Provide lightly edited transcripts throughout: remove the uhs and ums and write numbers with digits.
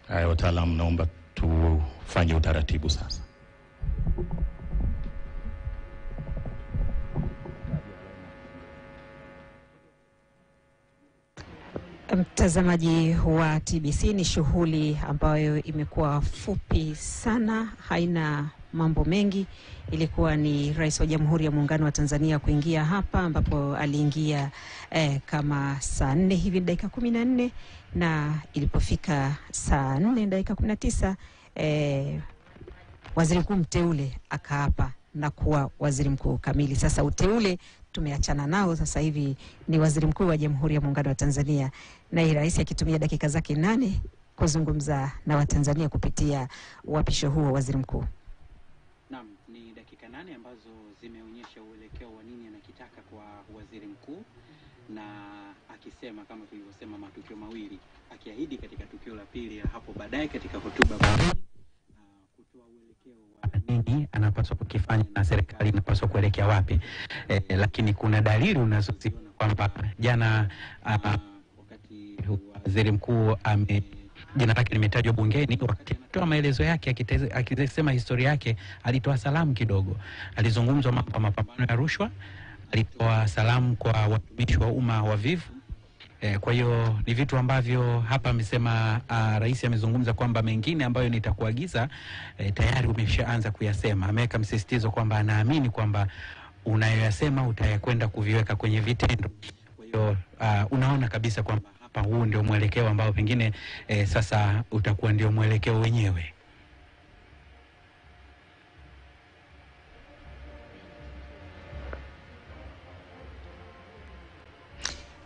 Wataalamu, naomba tufanye utaratibu sasa. Mtazamaji wa TBC, ni shughuli ambayo imekuwa fupi sana, haina mambo mengi. Ilikuwa ni Rais wa Jamhuri ya Muungano wa Tanzania kuingia hapa, ambapo aliingia kama saa 4 hivi dakika 14, na ilipofika saa 4 dakika 19 waziri mkuu mteule akaapa na kuwa waziri mkuu kamili. Sasa uteule tumeachana nao, sasa hivi ni waziri mkuu wa Jamhuri ya Muungano wa Tanzania, na rais akitumia dakika zake 8 kuzungumza na Watanzania kupitia uapisho huo waziri mkuu. Naam, ni dakika 8 ambazo zimeonyesha uelekeo wa nini anakitaka kwa waziri mkuu, na akisema kama tulivyosema matukio mawili, akiahidi katika tukio la pili hapo baadaye katika hotuba kutoa uelekeo wa nini anapaswa kukifanya na serikali inapaswa kuelekea wapi. Lakini kuna dalili unazoziona kwamba jana wakati waziri mkuu jina lake limetajwa bungeni, wakati anatoa maelezo yake akisema historia yake, alitoa salamu kidogo. Alizungumzwa mapambano ya rushwa, alitoa salamu kwa watumishi wa umma wavivu. Kwa hiyo ni vitu ambavyo hapa amesema rais amezungumza kwamba mengine ambayo nitakuagiza tayari umeshaanza kuyasema. Ameweka msisitizo kwamba anaamini kwamba unayoyasema utayakwenda kuviweka kwenye vitendo. Kwa hiyo unaona kabisa kwamba hapa huu ndio mwelekeo ambao pengine sasa utakuwa ndio mwelekeo wenyewe.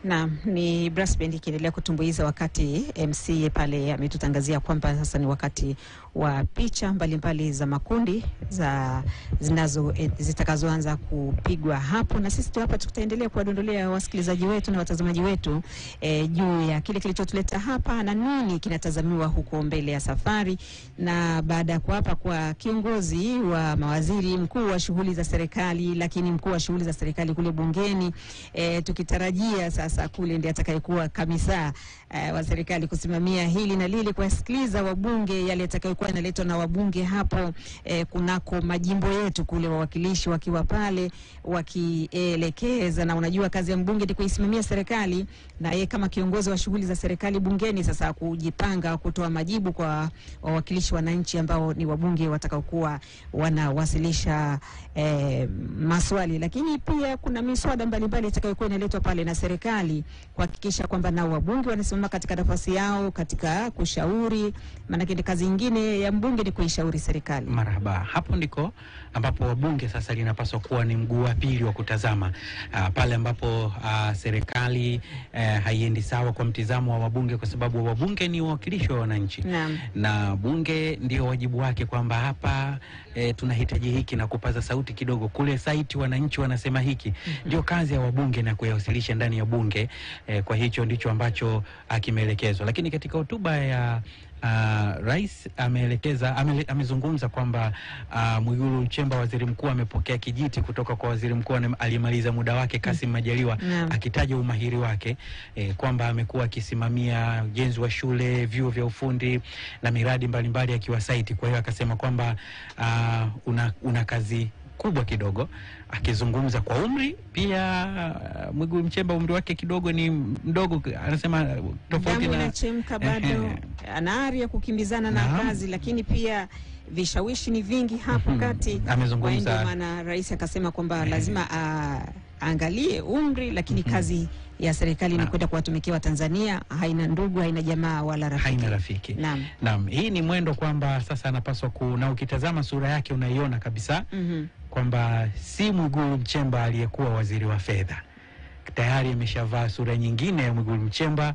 Na ni brass band ikiendelea kutumbuiza wakati MC pale ametutangazia kwamba sasa ni wakati wa picha mbalimbali za makundi zitakazoanza kupigwa hapo, na sisi tu hapa tutaendelea kuwadondolea wasikilizaji wetu na watazamaji wetu juu ya kile kilichotuleta hapa na nini kinatazamiwa huko mbele ya safari. Na baada ya kuapa kwa kiongozi wa mawaziri, mkuu wa shughuli za serikali, lakini mkuu wa shughuli za serikali kule bungeni, tukitarajia sasa kule ndiye atakayekuwa kamisa wa serikali kusimamia hili na lile, kuwasikiliza wabunge yale yatakayokuwa yanaletwa na wabunge hapo kunako majimbo yetu kule, wawakilishi wakiwa pale wakielekeza. Na unajua kazi ya mbunge ni kuisimamia serikali, na yeye kama kiongozi wa shughuli za serikali bungeni sasa kujipanga kutoa majibu kwa wawakilishi wananchi ambao ni wabunge watakaokuwa wanawasilisha maswali. Lakini pia kuna miswada mbalimbali itakayokuwa inaletwa pale na serikali kuhakikisha kwamba nao wabunge wanasimama katika nafasi yao katika kushauri, maana kazi nyingine ya mbunge ni kuishauri serikali. Marhaba. Hapo ndiko ambapo wabunge sasa linapaswa kuwa ni mguu wa pili wa kutazama pale ambapo serikali haiendi sawa kwa mtizamo wa wabunge, kwa sababu wabunge ni wawakilishi wa wananchi. Na bunge ndio wajibu wake kwamba hapa tunahitaji hiki na kupaza sauti kidogo, kule site wananchi wanasema hiki. Ndio kazi ya wabunge na kuyawasilisha ndani ya bunge. Kwa hicho ndicho ambacho kimeelekezwa. Lakini katika hotuba ya rais amezungumza kwamba Mwigulu Nchemba waziri mkuu amepokea kijiti kutoka kwa waziri mkuu aliyemaliza muda wake Kassim Majaliwa, akitaja umahiri wake kwamba amekuwa akisimamia ujenzi wa shule, vyuo vya ufundi na miradi mbalimbali akiwa site. Kwa hiyo akasema kwamba una kazi kubwa kidogo. Akizungumza kwa umri pia, Mwigulu Nchemba umri wake kidogo ni mdogo, anasema tofauti na Nchemba bado ana ari ya kukimbizana na kazi, lakini pia vishawishi ni vingi hapo kati. Amezungumza, ndio maana rais akasema kwamba lazima aangalie umri, lakini kazi ya serikali ni kwenda kuwatumikia Tanzania, haina ndugu, haina jamaa wala rafiki. Haina rafiki. Naam, hii ni mwendo kwamba sasa anapaswa na ukitazama sura yake unaiona kabisa kwamba si Mwigulu Nchemba aliyekuwa waziri wa fedha. Tayari ameshavaa sura nyingine ya Mwigulu Nchemba,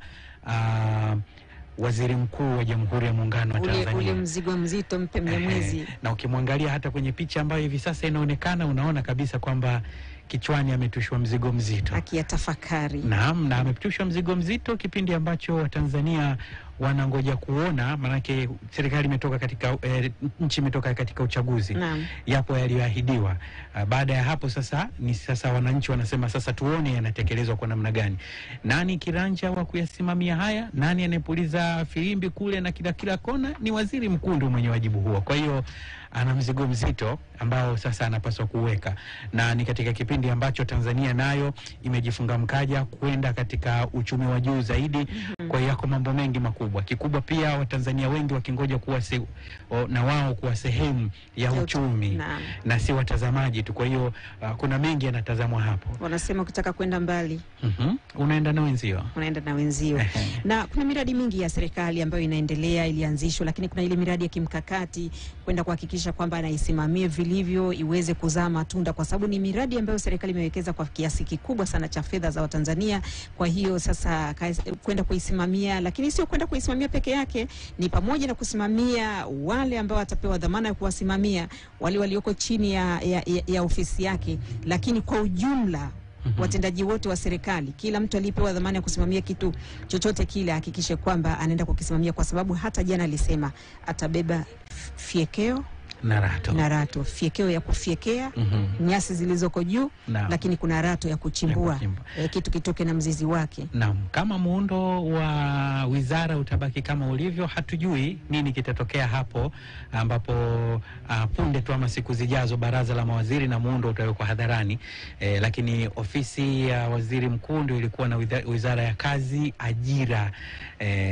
waziri mkuu wa Jamhuri ya Muungano wa Tanzania. Ule mzigo mzito mpe Mnyamwezi. Na ukimwangalia hata kwenye picha ambayo hivi sasa inaonekana, unaona kabisa kwamba kichwani ametushwa mzigo mzito, akiyatafakari. Naam, na ametushwa mzigo mzito kipindi ambacho Watanzania wanangoja kuona, manake serikali imetoka katika nchi imetoka katika uchaguzi. Yapo yaliyoahidiwa. Baada ya hapo sasa ni sasa wananchi wanasema sasa tuone yanatekelezwa kwa namna gani. Nani kiranja wa kuyasimamia haya? Nani anayepuliza filimbi kule na kila kona? Ni waziri mkuu ndio mwenye wajibu huo. Kwa hiyo ana mzigo mzito ambao sasa anapaswa kuweka, na ni katika kipindi ambacho Tanzania nayo imejifunga mkaja kwenda katika uchumi wa juu zaidi. Kwa hiyo yako mambo mengi makubwa. Kikubwa pia Watanzania wengi wakingoja kuwa na wao kuwa sehemu ya uchumi na si watazamaji tu. Kwa hiyo kuna mengi yanatazamwa hapo. Wanasema ukitaka kwenda mbali unaenda na wenzio. Na kuna miradi mingi ya serikali ambayo inaendelea, ilianzishwa, lakini kuna ile miradi ya kimkakati kwenda kuhakikisha kwamba anaisimamia vilivyo iweze kuzaa matunda, kwa sababu ni miradi ambayo serikali imewekeza kwa kiasi kikubwa sana cha fedha za Watanzania. Kwa hiyo sasa kwenda kuisimamia, lakini sio kwenda kuisimamia peke yake, ni pamoja na kusimamia wale ambao watapewa dhamana ya kuwasimamia, wale walioko chini ya ofisi yake, lakini kwa ujumla watendaji wote wa serikali, kila mtu alipewa dhamana ya kusimamia kitu chochote kile hakikishe kwamba anaenda kukisimamia, kwa sababu hata jana alisema atabeba fiekeo na rato. Fiekeo ya kufiekea nyasi zilizoko juu, lakini kuna rato ya kuchimbua kitu kitoke na mzizi wake. Kama muundo wa wizara utabaki kama ulivyo, hatujui nini kitatokea hapo, ambapo punde tu ama siku zijazo baraza la mawaziri na muundo utawekwa hadharani. Lakini ofisi ya waziri mkuu ndio ilikuwa na wizara ya kazi, ajira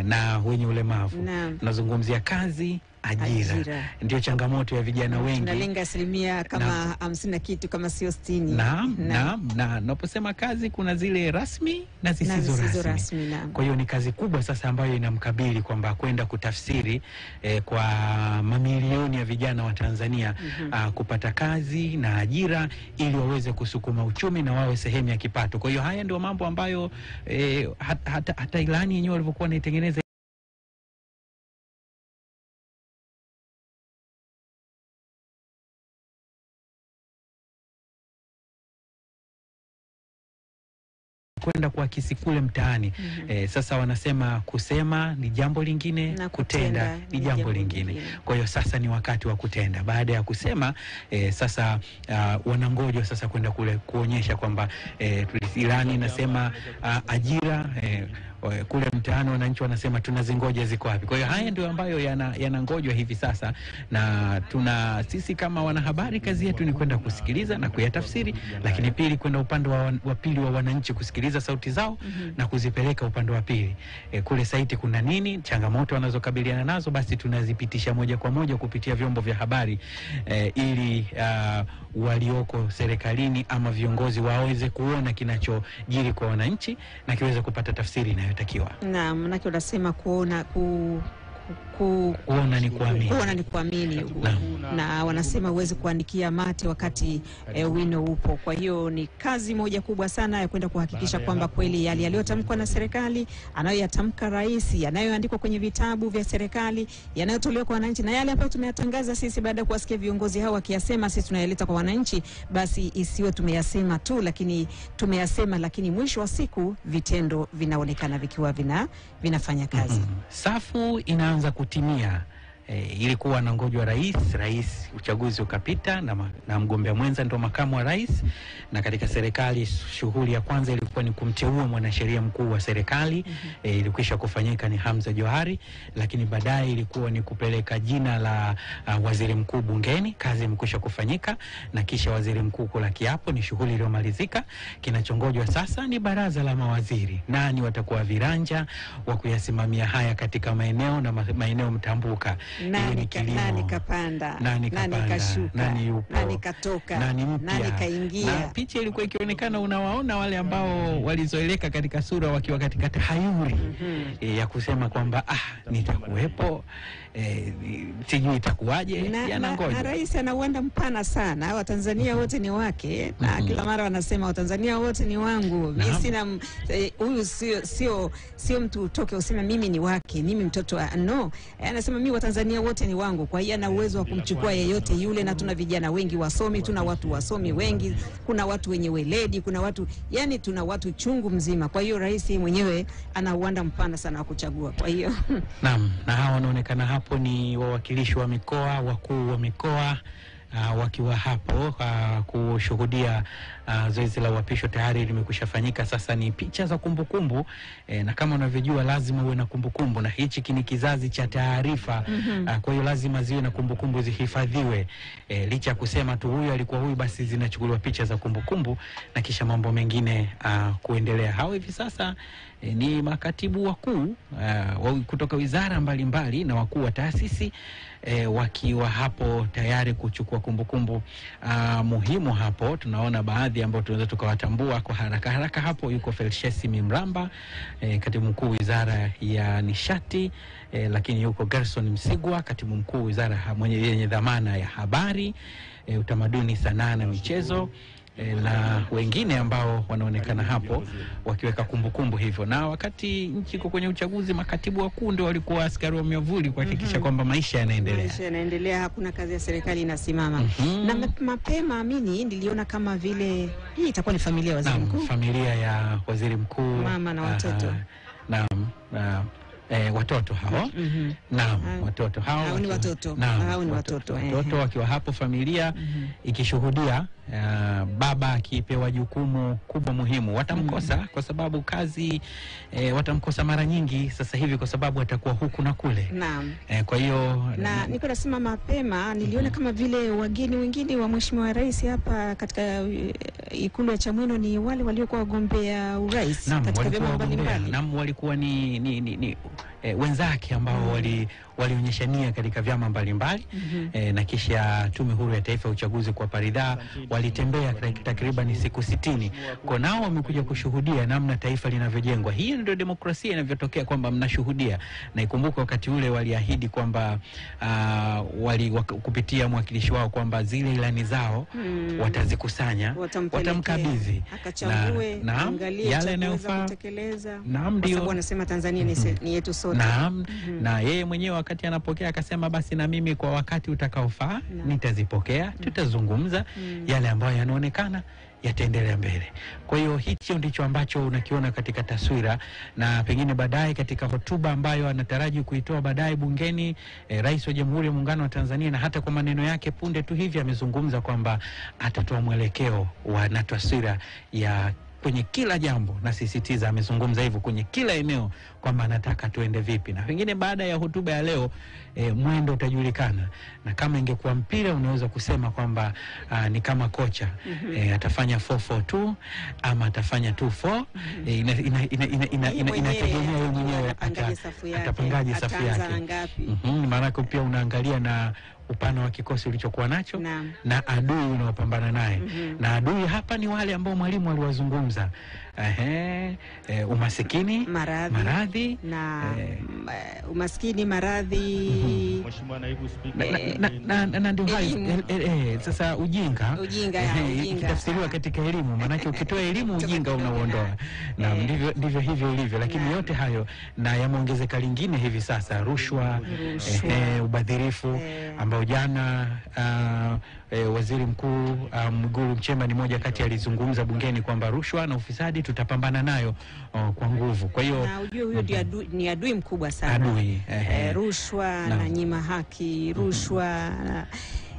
na wenye ulemavu. Nazungumzia kazi, ajira. Ndio changamoto ya vijana wengi. Tunalenga asilimia kama 50 kitu kama sio 60. Na naposema kazi kuna zile rasmi na zisizo rasmi. Kwa hiyo ni kazi kubwa sasa ambayo inamkabili kwamba kwenda kutafsiri kwa mamilioni ya vijana wa Tanzania kupata kazi na ajira ili waweze kusukuma uchumi na wawe sehemu ya kipato. Kwa hiyo haya ndio mambo ambayo hata ilani yenyewe walivyokuwa wanaitengeneza kwenda kuakisi kule mtaani. Sasa wanasema kusema ni jambo lingine na kutenda ni jambo lingine. Kwa hiyo sasa ni wakati wa kutenda. Baada ya kusema sasa wanangoja sasa kwenda kule kuonyesha kwamba ilani inasema ajira, kule mtaani wananchi wanasema tunazingoja ziko wapi. Kwa hiyo haya ndio ambayo yanangojwa hivi sasa, na sisi kama wanahabari kazi yetu ni kwenda kusikiliza na kuyatafsiri, lakini pili kwenda upande wa pili wa wananchi kusikiliza sauti zao na kuzipeleka upande wa pili. Kule saiti kuna nini, changamoto wanazokabiliana nazo, basi tunazipitisha moja kwa moja kupitia vyombo vya habari ili walioko serikalini ama viongozi waweze kuona kinachojiri kwa wananchi na kiweze kupata tafsiri inayotakiwa. Manake unasema kuona ni kuamini. Na wanasema uweze kuandikia mate wakati wino upo. Kwa hiyo ni kazi moja kubwa sana ya kwenda kuhakikisha kwamba kweli yale yaliyotamkwa na serikali, anayoyatamka rais, yanayoandikwa kwenye vitabu vya serikali, yanayotolewa kwa wananchi, na yale ambayo tumeyatangaza sisi baada ya kuwasikia viongozi hao wakiyasema, sisi tunayaleta kwa wananchi, basi isiwe tumeyasema tu, lakini tumeyasema lakini mwisho wa siku vitendo vinaonekana vikiwa vinafanya kazi. Safu inaanza kutimia. Ilikuwa na ngojwa rais, uchaguzi ukapita na mgombea mwenza ndo makamu wa rais, na katika serikali shughuli ya kwanza ilikuwa ni kumteua mwanasheria mkuu wa serikali. Ilikwisha kufanyika ni Hamza Johari, lakini baadaye ilikuwa ni kupeleka jina la waziri mkuu bungeni, kazi imekwisha kufanyika, na kisha waziri mkuu kula kiapo, ni shughuli iliyomalizika. Kinachongojwa sasa ni baraza la mawaziri, nani watakuwa viranja wa kuyasimamia haya katika maeneo mtambuka. Nani kapanda, nani kashuka, nani katoka, nani kaingia. Na picha ilikuwa ikionekana, unawaona wale ambao walizoeleka katika sura wakiwa katika tahayuri ya kusema kwamba nitakuwepo, sijui itakuwaje, yanangoja. Na rais ana uwanda mpana sana, Watanzania wote ni wake, na kila mara wanasema Watanzania wote ni wangu. Mimi sina huyu sio mtu utoke useme mimi ni wake, mimi mtoto no. Anasema mimi Watanzania Watanzania wote ni wangu, kwa hiyo ana uwezo wa kumchukua yeyote yule, na tuna vijana wengi wasomi, tuna watu wasomi wengi, kuna watu wenye weledi, kuna watu, yani tuna watu chungu mzima. Kwa hiyo rais mwenyewe ana uwanda mpana sana wa kuchagua. Kwa hiyo naam, na hao wanaonekana hapo ni wawakilishi wa mikoa, wakuu wa mikoa wakiwa hapo kushuhudia zoezi la uapisho tayari limekushafanyika. Sasa ni picha za kumbukumbu na kama unavyojua lazima uwe na kumbukumbu, na hichi ni kizazi cha taarifa. Kwa hiyo lazima ziwe na kumbukumbu, zihifadhiwe. Licha kusema tu huyu alikuwa huyu, basi zinachukuliwa picha za kumbukumbu na kisha mambo mengine kuendelea. Hao hivi sasa ni makatibu wakuu kutoka wizara mbalimbali na wakuu wa taasisi wakiwa hapo tayari kuchukua kumbukumbu muhimu. Hapo tunaona baadhi ambao tunaweza tukawatambua kwa haraka haraka. Hapo yuko Felshesi Mimramba, katibu mkuu wizara ya nishati, lakini yuko Gerson Msigwa, katibu mkuu wizara yenye dhamana ya habari, utamaduni, sanaa na michezo, na wengine ambao wanaonekana hapo wakiweka kumbukumbu hivyo. Na wakati nchi iko kwenye uchaguzi, makatibu wakuu ndio walikuwa askari wa miavuli kuhakikisha kwamba maisha yanaendelea. Hakuna kazi ya serikali inasimama. Na mapema Amini niliona kama vile hii itakuwa ni familia ya waziri mkuu. Familia ya waziri mkuu, mama na watoto. Watoto hao. Naam, watoto hao ni watoto. Ni watoto. Watoto wakiwa hapo, familia ikishuhudia baba akipewa jukumu kubwa muhimu. Watamkosa kwa sababu kazi, watamkosa mara nyingi sasa hivi kwa sababu atakuwa huku na kule. Naam. Kwa hiyo niko nasema mapema niliona kama vile wageni wengine wa mheshimiwa rais hapa katika ikulu ya Chamwino ni wale waliokuwa wagombea urais katika vyama mbalimbali. Naam, walikuwa ni wenzake ambao walionyesha nia katika vyama mbalimbali. Na kisha Tume Huru ya Taifa ya Uchaguzi kwa paridhaa walitembea takriban siku 60. Kwa nao wamekuja kushuhudia namna taifa linavyojengwa. Hii ndio demokrasia inavyotokea, kwamba mnashuhudia. Na ikumbuke wakati ule waliahidi kwamba kupitia mwakilishi wao kwamba zile ilani zao watazikusanya, watamkabidhi, akachambue, angalie yale yanayofaa kutekeleza. Naam, ndio sababu wanasema Tanzania ni yetu sote. Naam. Na yeye mwenyewe wakati anapokea akasema basi na mimi kwa wakati utakaofaa nitazipokea, tutazungumza yale ambayo yanaonekana yataendelea mbele. Kwa hiyo hicho ndicho ambacho unakiona katika taswira, na pengine baadaye katika hotuba ambayo anataraji kuitoa baadaye bungeni, Rais wa Jamhuri ya Muungano wa Tanzania, na hata kwa maneno yake punde tu hivi amezungumza kwamba atatoa mwelekeo na taswira ya kwenye kila jambo, na sisitiza amezungumza hivyo kwenye kila eneo kwamba anataka tuende vipi. Na pengine baada ya hotuba ya leo mwendo utajulikana, na kama ingekuwa mpira unaweza kusema kwamba ni kama kocha atafanya 4-4-2 ama atafanya 2-4. Inategemea yeye mwenyewe atapangaje safu yake. Maana pia unaangalia na upana wa kikosi ulichokuwa nacho na adui unaopambana naye. Na adui hapa ni wale ambao mwalimu aliwazungumza. Umasikini, maradhi na umaskini, maradhi, Mheshimiwa Naibu Spika, na ndio hayo. Sasa ujinga ikitafsiriwa katika elimu, maana ukitoa elimu ujinga unauondoa. Na ndivyo hivyo ilivyo, lakini yote hayo na yameongezeka lingine hivi sasa, rushwa, ubadhirifu ambao jana Waziri Mkuu Mwigulu Nchemba ni moja kati alizungumza bungeni kwamba rushwa na ufisadi tutapambana nayo kwa nguvu. Kwa hiyo na ujue huyo ni adui mkubwa sana. Rushwa na nyima haki, rushwa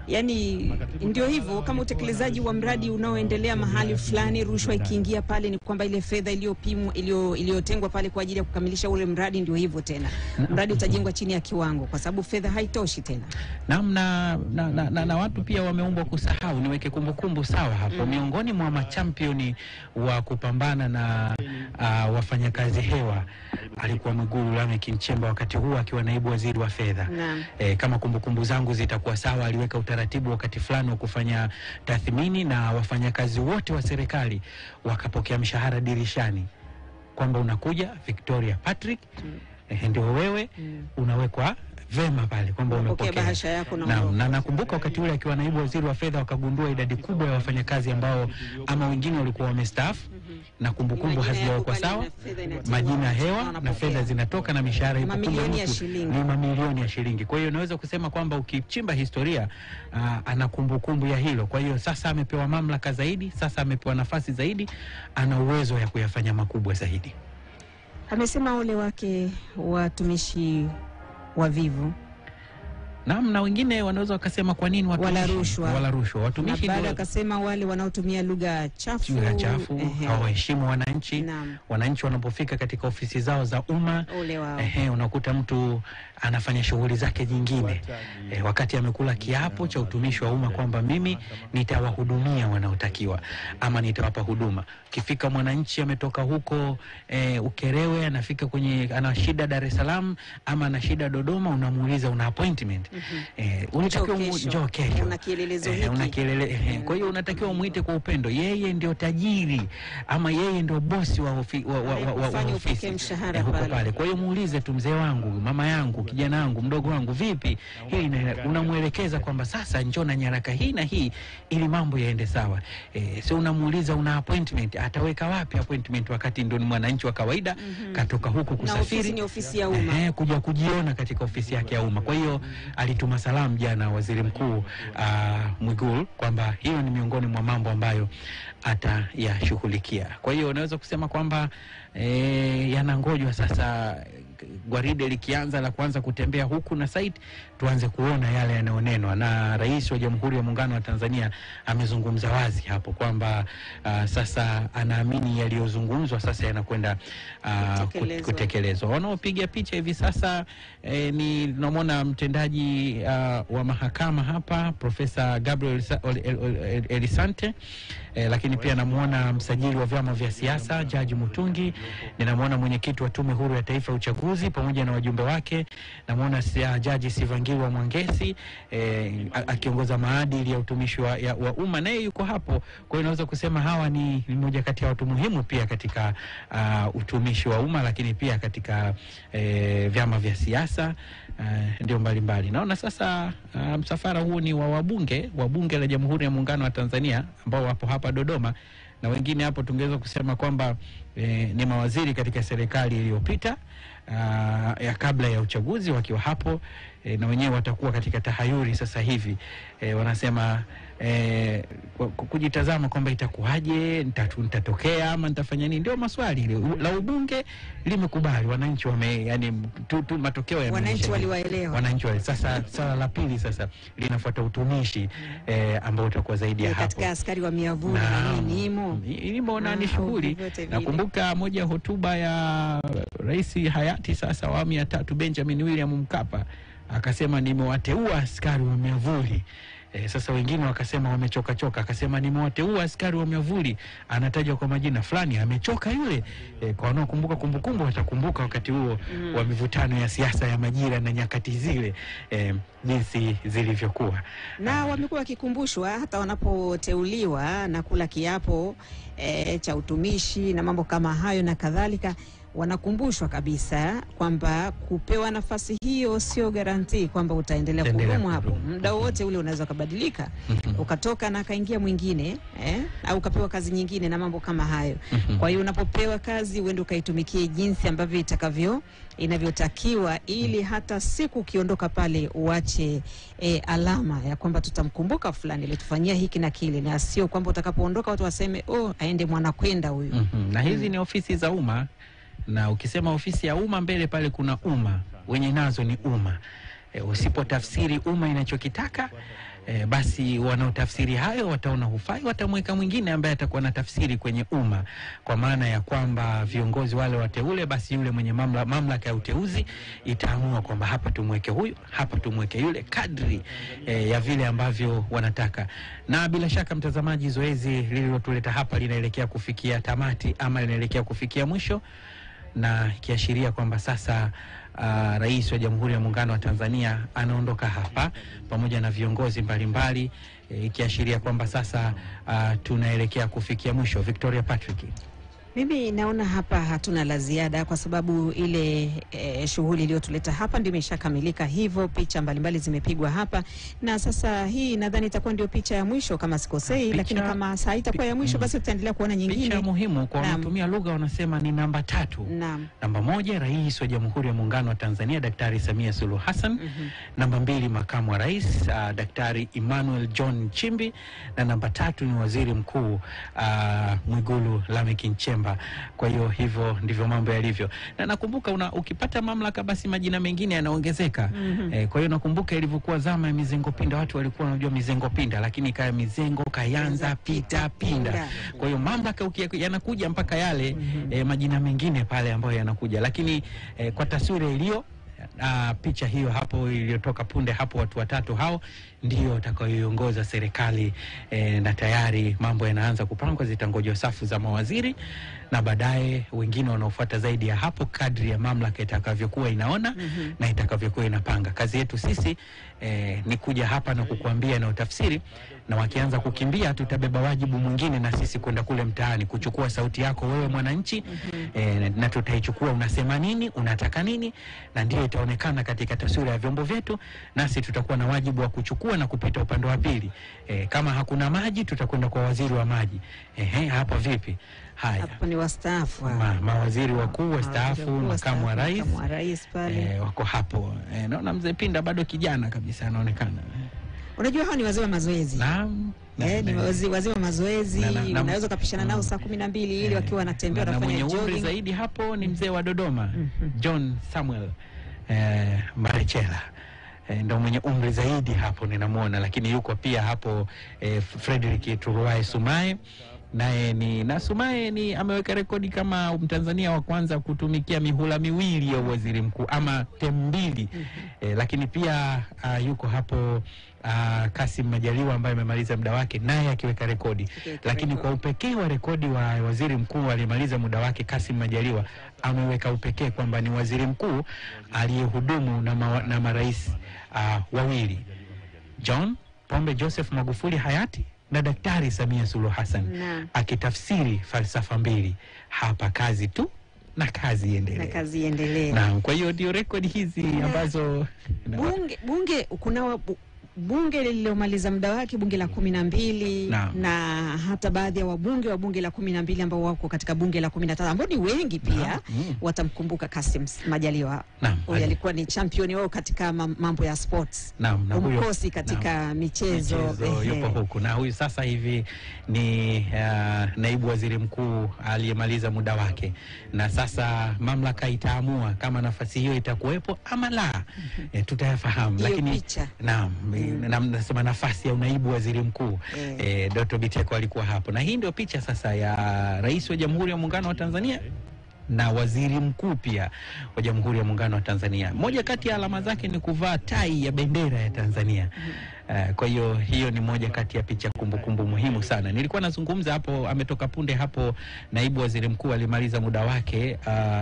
yani ndio hivyo. Kama utekelezaji wa mradi unaoendelea mahali fulani, rushwa ikiingia pale ni kwamba ile fedha iliyopimwa iliyotengwa pale kwa ajili ya kukamilisha ule mradi, ndio hivyo tena mradi utajengwa chini ya kiwango kwa sababu fedha haitoshi tena. Na watu pia wameumbwa kusahau. Niweke kumbukumbu sawa hapo. Miongoni mwa machampioni wa kupambana na wafanyakazi hewa alikuwa Mwigulu Lameck Nchemba, wakati huo akiwa naibu waziri wa fedha. Kama kumbukumbu zangu zitakuwa sawa, aliweka utaratibu wakati fulani wa kufanya tathmini na wafanyakazi wote wa serikali wakapokea mshahara dirishani, kwamba unakuja Victoria Patrick, ndio wewe unawekwa vema pale kwamba umepokea bahasha yako na nakumbuka wakati ule akiwa naibu waziri wa fedha wakagundua idadi kubwa ya wafanyakazi ambao ama wengine walikuwa wamestaafu na kumbukumbu hazijawekwa sawa, majina hewa na fedha zinatoka na mishahara ipo mamilioni ya shilingi. Kwa hiyo unaweza kusema kwamba ukichimba historia ana kumbukumbu ya hilo. Kwa hiyo sasa amepewa mamlaka zaidi, sasa amepewa nafasi zaidi, ana uwezo ya kuyafanya makubwa zaidi. Amesema ole wake watumishi wavivu. Naam, na wengine wanaweza wakasema kwa nini watumishi wala rushwa. Watumishi ndio akasema wale wanaotumia lugha chafu, hawaheshimu wananchi. Wananchi wanapofika katika ofisi zao za umma, unakuta mtu anafanya shughuli zake nyingine wakati amekula kiapo cha utumishi wa umma kwamba mimi nitawahudumia wanaotakiwa ama nitawapa huduma. Kifika mwananchi ametoka huko Ukerewe, anafika kwenye ana shida Dar es Salaam ama ana shida Dodoma, unamuuliza una appointment, unatakiwa njoo kesho, una kielelezo hiki, kwa hiyo unatakiwa muite kwa upendo. Yeye ndio tajiri ama yeye ndio bosi wa ofisi pale. Kwa hiyo muulize tu, mzee wangu, mama yangu, kijana wangu, mdogo wangu, vipi hii, unamuelekeza kwamba sasa njoo na nyaraka hii na hii ili mambo yaende sawa. Sio unamuuliza una appointment, ataweka wapi appointment wakati ndio ni mwananchi wa kawaida katoka huko kusafiri ni ofisi ya umma kuja kujiona katika ofisi yake ya umma. Kwa hiyo alituma salamu jana Waziri Mkuu Mwigulu kwamba hiyo ni miongoni mwa mambo ambayo atayashughulikia. Kwa hiyo unaweza kusema kwamba yanangojwa sasa gwaride likianza la kuanza kutembea huku na site, tuanze kuona yale yanayonenwa. Na Rais wa Jamhuri ya Muungano wa Tanzania amezungumza wazi hapo kwamba sasa anaamini yaliyozungumzwa sasa yanakwenda kutekelezwa. Wanaopiga picha hivi sasa ni namuona mtendaji wa mahakama hapa Profesa Gabriel Elisante, lakini pia namuona msajili wa vyama vya siasa Jaji Mutungi, ninamuona mwenyekiti wa Tume Huru ya Taifa ya Uchaguzi pamoja na wajumbe wake, namuona Jaji Sivangiwa Mwangesi akiongoza maadili ya utumishi wa umma, naye yuko hapo. Kwa hiyo naweza kusema hawa ni mmoja kati ya watu muhimu pia katika utumishi wa umma, lakini pia katika vyama vya siasa ndio mbalimbali. Naona sasa msafara huu ni wa wabunge la Jamhuri ya Muungano wa Tanzania ambao wapo hapa Dodoma, na wengine hapo tungeweza kusema kwamba ni mawaziri katika serikali iliyopita ya kabla ya uchaguzi wakiwa hapo, na wenyewe watakuwa katika tahayuri sasa hivi. Wanasema kujitazama kwamba itakuwaje, nitatokea ama nitafanya nini. Ndio maswali la ubunge limekubali, wananchi yani tu matokeo ya wananchi waliwaelewa. Wananchi sasa swala la pili sasa linafuata utumishi ambao utakuwa zaidi ya hapo katika askari wa miavuli na nimo na ni shughuli. Nakumbuka moja hotuba ya Rais hayati sasa awamu ya 3 Benjamin William Mkapa, akasema nimewateua askari wa miavuli. Sasa wengine wakasema wamechoka, akasema nimewateua askari wa miavuli, anatajwa kwa majina fulani, amechoka yule. Kwa wanaokumbuka kumbukumbu watakumbuka wakati huo wa mivutano ya siasa ya majira na nyakati zile jinsi zilivyokuwa, na wamekuwa wakikumbushwa hata wanapoteuliwa na kula kiapo cha utumishi na mambo kama hayo na kadhalika. Wanakumbushwa kabisa kwamba kupewa nafasi hiyo sio garanti kwamba utaendelea kudumu hapo. Muda wote ule unaweza kubadilika, ukatoka na kaingia mwingine au ukapewa kazi nyingine na mambo kama hayo. Kwa hiyo unapopewa kazi uende ukaitumikie jinsi ambavyo inavyotakiwa, ili hata siku ukiondoka pale uache alama ya kwamba tutamkumbuka fulani alitufanyia hiki na kile, na sio kwamba utakapoondoka watu waseme aende mwana kwenda huyu. Na hizi ni ofisi za umma, na ukisema ofisi ya umma mbele pale kuna umma, wenye nazo ni umma. Usipotafsiri umma inachokitaka, basi wanaotafsiri hayo wataona hufai, watamweka mwingine ambaye atakuwa na tafsiri kwenye umma, kwa maana ya kwamba viongozi wale wateule, basi yule mwenye mamlaka ya uteuzi itaamua kwamba hapa tumweke huyu, hapa tumweke yule, kadri ya vile ambavyo wanataka. Na bila shaka mtazamaji, zoezi lililotuleta hapa linaelekea kufikia tamati ama linaelekea kufikia mwisho, na kiashiria kwamba sasa Rais wa Jamhuri ya Muungano wa Tanzania anaondoka hapa pamoja na viongozi mbalimbali, ikiashiria kwamba sasa tunaelekea kufikia mwisho. Victoria Patrick. Mimi naona hapa hatuna la ziada kwa sababu ile shughuli iliyotuleta hapa ndio imeshakamilika. Hivyo picha mbalimbali zimepigwa hapa, na sasa hii nadhani itakuwa ndio picha ya mwisho kama sikosei, lakini kama saa itakuwa ya mwisho basi tutaendelea kuona nyingine. Picha muhimu kwa wanatumia lugha wanasema ni namba 3. Namba 1 Rais wa Jamhuri ya Muungano wa Tanzania Daktari Samia Suluhu Hassan. Namba 2 Makamu wa Rais Daktari Emmanuel John Nchimbi, na namba 3 ni Waziri Mkuu Mwigulu Lameck Nchemba. Kwa hiyo hivyo ndivyo mambo yalivyo. Na nakumbuka ukipata mamlaka basi majina mengine yanaongezeka. Kwa hiyo nakumbuka ilivyokuwa zama ya mizengo pinda, watu walikuwa wanajua mizengo pinda, lakini kaya mizengo kayanza pita pinda. Kwa hiyo mamlaka yanakuja mpaka yale majina mengine pale ambayo yanakuja, lakini kwa taswira iliyo picha hiyo hapo iliyotoka punde hapo, watu watatu hao ndio watakaoiongoza serikali na tayari mambo yanaanza kupangwa. Zitangojwa safu za mawaziri na baadaye wengine wanaofuata zaidi ya hapo kadri ya mamlaka itakavyokuwa inaona na itakavyokuwa inapanga. Kazi yetu sisi ni kuja hapa na kukuambia na utafsiri, na wakianza kukimbia tutabeba wajibu mwingine na sisi kwenda kule mtaani kuchukua sauti yako wewe mwananchi, na tutaichukua unasema nini, unataka nini, na ndio itaonekana katika taswira ya vyombo vyetu, nasi tutakuwa na wajibu wa kuchukua na kupita upande wa pili. Kama hakuna maji tutakwenda kwa waziri wa maji. Hapa vipi? Haya, hapo ni wastaafu mawaziri wakuu wastaafu, makamu wa rais pale wako hapo. Naona mzee Pinda bado kijana kabisa anaonekana. Unajua hao ni wazee wa mazoezi. Naam. Ni wazee wa mazoezi, unaweza kupishana nao saa 12 ili wakiwa wanatembea wanafanya jogging. Na mwenye umri zaidi hapo ni mzee wa Dodoma, John Samuel Marechela. Ndio mwenye umri zaidi hapo ninamuona, lakini yuko pia hapo Frederick Turuai Sumaye. Naye Sumaye ameweka rekodi kama Mtanzania wa kwanza kutumikia mihula miwili ya waziri mkuu ama term 2. Lakini pia yuko hapo Kassim Majaliwa ambaye amemaliza muda wake, naye akiweka rekodi. Lakini kwa upekee wa rekodi wa waziri mkuu aliyemaliza muda wake, Kassim Majaliwa ameweka upekee kwamba ni waziri mkuu aliyehudumu na marais wawili, John Pombe Joseph Magufuli hayati na Daktari Samia Suluhu Hassan, akitafsiri falsafa mbili: hapa kazi tu na kazi iendelee. Naam, kwa hiyo ndio rekodi hizi ambazo bunge lililomaliza muda wake, bunge la 12 na hata baadhi ya wabunge wa bunge la 12 ambao wako katika bunge la 13 ambao ni wengi pia watamkumbuka Kassim Majaliwa. Huyu alikuwa ni champion wao katika mambo ya sports. Umkosi katika michezo yupo huku, na huyu sasa hivi ni naibu waziri mkuu aliyemaliza muda wake, na sasa mamlaka itaamua kama nafasi hiyo itakuwepo ama la. Tutayafahamu, lakini nasema nafasi ya naibu waziri mkuu Dr. Biteko alikuwa hapo, na hii ndio picha sasa ya Rais wa Jamhuri ya Muungano wa Tanzania na waziri mkuu pia wa Jamhuri ya Muungano wa Tanzania. Moja kati ya alama zake ni kuvaa tai ya bendera ya Tanzania. Kwa hiyo ni moja kati ya picha kumbukumbu muhimu sana. Nilikuwa nazungumza hapo, ametoka punde hapo naibu waziri mkuu alimaliza muda wake,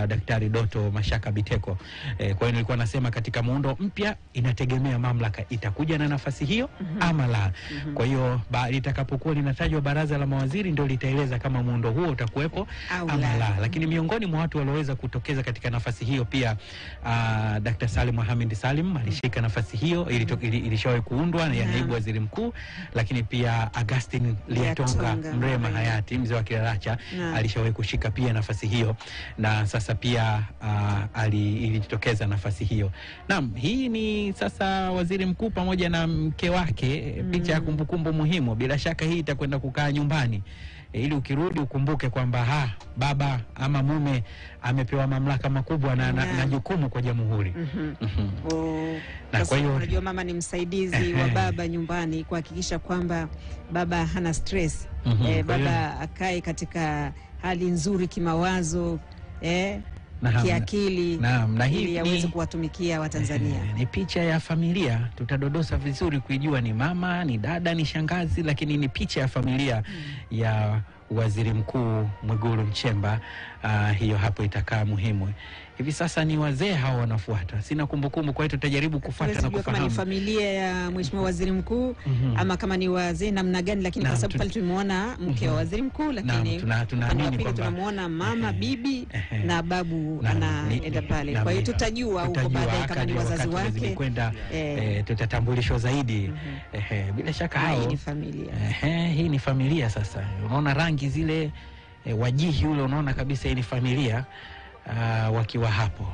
Daktari Doto Mashaka Biteko. Kwa hiyo nilikuwa nasema katika muundo mpya inategemea mamlaka itakuja na nafasi hiyo ama la. Kwa hiyo litakapokuwa linatajwa baraza la mawaziri ndio litaeleza kama muundo huo utakuwepo ama la. Lakini miongoni mwa watu walioweza kutokeza katika nafasi hiyo pia Dr. Salim Mohamed Salim alishika nafasi hiyo, ilishawahi kuundwa ya naibu waziri mkuu. Lakini pia Augustine Liatonga Mrema hayati, mzee wa Kilaracha, alishawahi kushika pia nafasi hiyo, na sasa pia ilijitokeza nafasi hiyo. Naam, hii ni sasa waziri mkuu pamoja na mke wake, picha ya kumbukumbu muhimu. Bila shaka hii itakwenda kukaa nyumbani ili ukirudi ukumbuke kwamba baba ama mume amepewa mamlaka makubwa na jukumu kwa jamhuri. Na kwa hiyo unajua mama ni msaidizi wa baba nyumbani kuhakikisha kwamba baba hana stress. Baba akae katika hali nzuri kimawazo, kiakili, na hii aweze kuwatumikia Watanzania. Ni picha ya familia, tutadodosa vizuri kuijua ni mama, ni dada, ni shangazi, lakini ni picha ya familia ya waziri mkuu Mwigulu Nchemba. Hiyo hapo itakaa muhimu. hivi sasa ni wazee hao wanafuata. Sina kumbukumbu, kwa hiyo tutajaribu kufuata na kufahamu kama ni familia ya Mheshimiwa Waziri Mkuu ama kama ni wazee namna gani, lakini kwa sababu pale tumemuona mke wa Waziri Mkuu, lakini tunaamini kwamba tunamuona mama, bibi na babu anaenda pale. Kwa hiyo tutajua huko baadaye kama ni wazazi wake kwenda, tutatambulishwa zaidi. Bila shaka hao hii ni familia. Hii ni familia. Sasa unaona rangi zile, wajihi ule, unaona kabisa hii ni familia wakiwa hapo.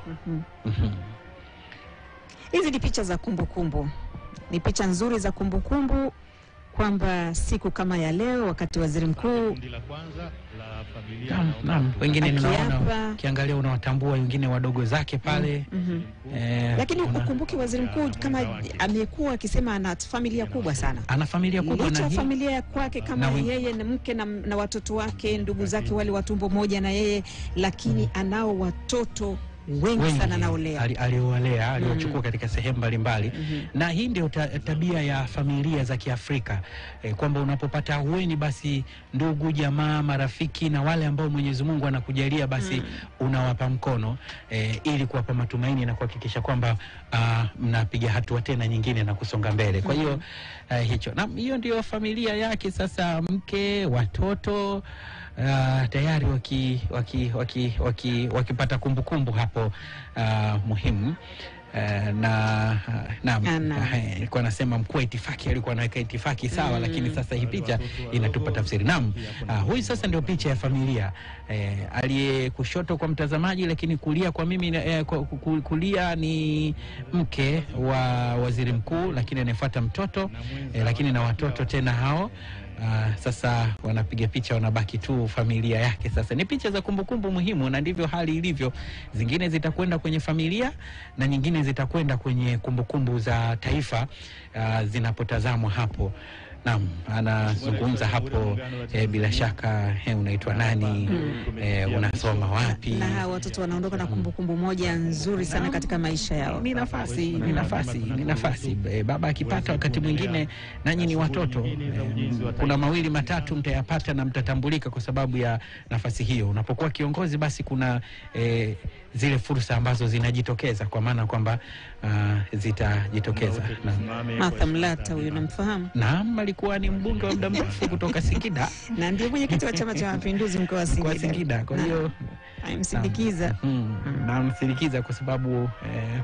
Hizi ni picha za kumbukumbu, ni picha nzuri za kumbukumbu kwamba siku kama ya leo wakati Waziri Mkuu wengine ninaona kiangalia unawatambua wengine wadogo zake pale. Lakini ukumbuki Waziri Mkuu kama amekuwa akisema ana familia kubwa sana. Ana familia kubwa, na familia kwake kama yeye na mke na watoto wake, ndugu zake wale watumbo moja na yeye, lakini anao watoto wengi sana naolea. Aliowalea, aliochukua katika sehemu mbalimbali. Na hii ndio tabia ya familia za Kiafrika, kwamba unapopata ahueni basi ndugu, jamaa, marafiki na wale ambao Mwenyezi Mungu anakujalia basi unawapa mkono ili kuwapa matumaini na kuhakikisha kwamba mnapiga hatua tena nyingine na kusonga mbele. Kwa hiyo hicho, na hiyo ndio familia yake. Sasa mke, watoto tayari wakipata kumbukumbu hapo muhimu. Alikuwa nasema mkuu wa itifaki alikuwa anaweka itifaki sawa, lakini sasa hii picha inatupa tafsiri. Huyu sasa ndio picha ya familia, aliye kushoto kwa mtazamaji, lakini kulia kwa mimi, kulia ni mke wa Waziri Mkuu, lakini anafuata mtoto, lakini na watoto tena hao. Sasa wanapiga picha, wanabaki tu familia yake. Sasa ni picha za kumbukumbu muhimu, na ndivyo hali ilivyo. Zingine zitakwenda kwenye familia na nyingine zitakwenda kwenye kumbukumbu za taifa zinapotazamwa hapo. Naam, anazungumza hapo bila shaka, unaitwa nani, unasoma wapi, na watoto wanaondoka na kumbukumbu moja nzuri sana katika maisha yao. Ni nafasi baba akipata wakati mwingine, nanyi ni watoto, kuna mawili matatu mtayapata na mtatambulika kwa sababu ya nafasi hiyo. Unapokuwa kiongozi basi kuna zile fursa ambazo zinajitokeza, kwa maana kwamba zitajitokeza. Martha Mlata huyu namfahamu. Naam, alikuwa ni mbunge wa muda mrefu kutoka Singida na ndio mwenyekiti wa Chama cha Mapinduzi mkoa wa Singida. Kwa hiyo amsindikiza namsindikiza kwa sababu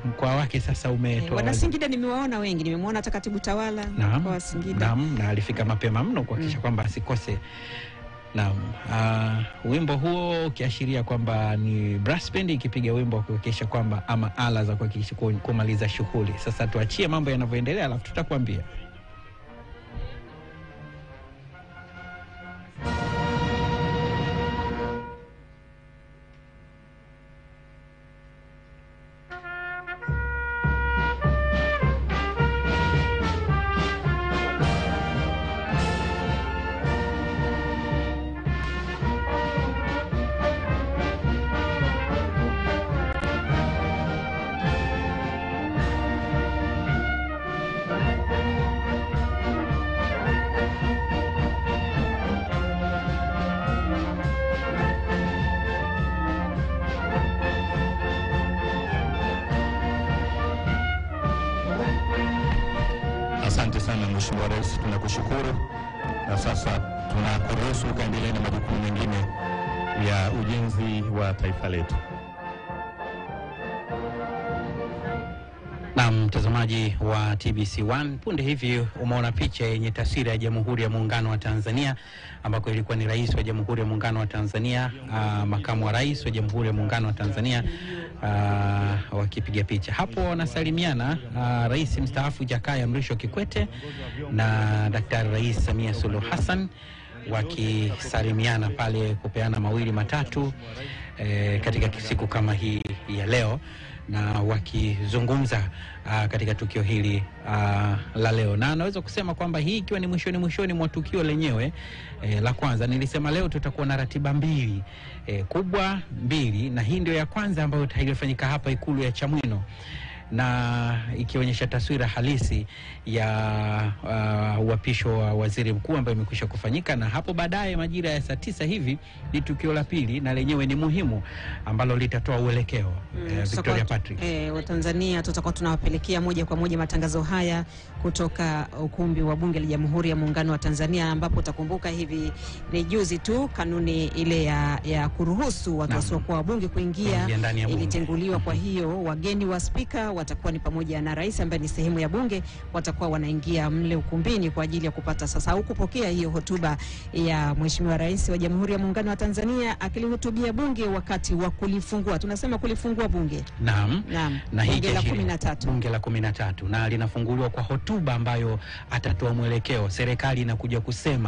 mkoa wake sasa umetoa. Wana Singida nimewaona wengi, nimemwona hata katibu tawala mkoa wa Singida. Naam, na alifika mapema mno kuhakikisha kwamba asikose. Naam, wimbo huo ukiashiria kwamba ni brass band ikipiga wimbo kuhakikisha kwamba, ama ala za kuhakikisha kumaliza shughuli. Sasa tuachie mambo yanavyoendelea, alafu tutakwambia. Asante sana Mheshimiwa Rais, tunakushukuru. Na sasa tunakuruhusu ukaendelee na majukumu mengine ya ujenzi wa taifa letu. Na mtazamaji wa TBC1, punde hivi umeona picha yenye taswira ya Jamhuri ya Muungano wa Tanzania, ambako ilikuwa ni Rais wa Jamhuri ya Muungano wa Tanzania, makamu wa Rais wa Jamhuri ya Muungano wa Tanzania wakipiga picha. Hapo wanasalimiana Rais mstaafu Jakaya Mrisho Kikwete na Daktari Rais Samia Suluhu Hassan, wakisalimiana pale, kupeana mawili matatu katika siku kama hii ya leo, na wakizungumza katika tukio hili la leo. Na naweza kusema kwamba hii ikiwa ni mwishoni mwa tukio lenyewe la kwanza. Nilisema leo tutakuwa na ratiba mbili kubwa mbili, na hii ndio ya kwanza ambayo ilifanyika hapa Ikulu ya Chamwino. na ikionyesha taswira halisi ya uapisho wa waziri mkuu ambayo imekwisha kufanyika, na hapo baadaye majira ya saa 9 hivi ni tukio la pili, na lenyewe ni muhimu ambalo litatoa uelekeo. Victoria Patrick, wa Tanzania tutakuwa tunawapelekea moja kwa moja matangazo haya kutoka ukumbi wa Bunge la Jamhuri ya Muungano wa Tanzania, ambapo utakumbuka hivi ni juzi tu kanuni ile ya kuruhusu watu wasiokuwa wabunge kuingia ilitenguliwa. Kwa hiyo wageni wa spika watakuwa ni pamoja na rais ambaye ni sehemu ya bunge, watakuwa wanaingia mle ukumbini kwa ajili ya kupata sasa au kupokea hiyo hotuba ya Mheshimiwa Rais wa Jamhuri ya Muungano wa Tanzania akilihutubia bunge wakati wa kulifungua. Tunasema kulifungua bunge. Naam. Na bunge la 13. Bunge la 13 na linafunguliwa kwa hotuba ambayo atatoa mwelekeo. Serikali inakuja kusema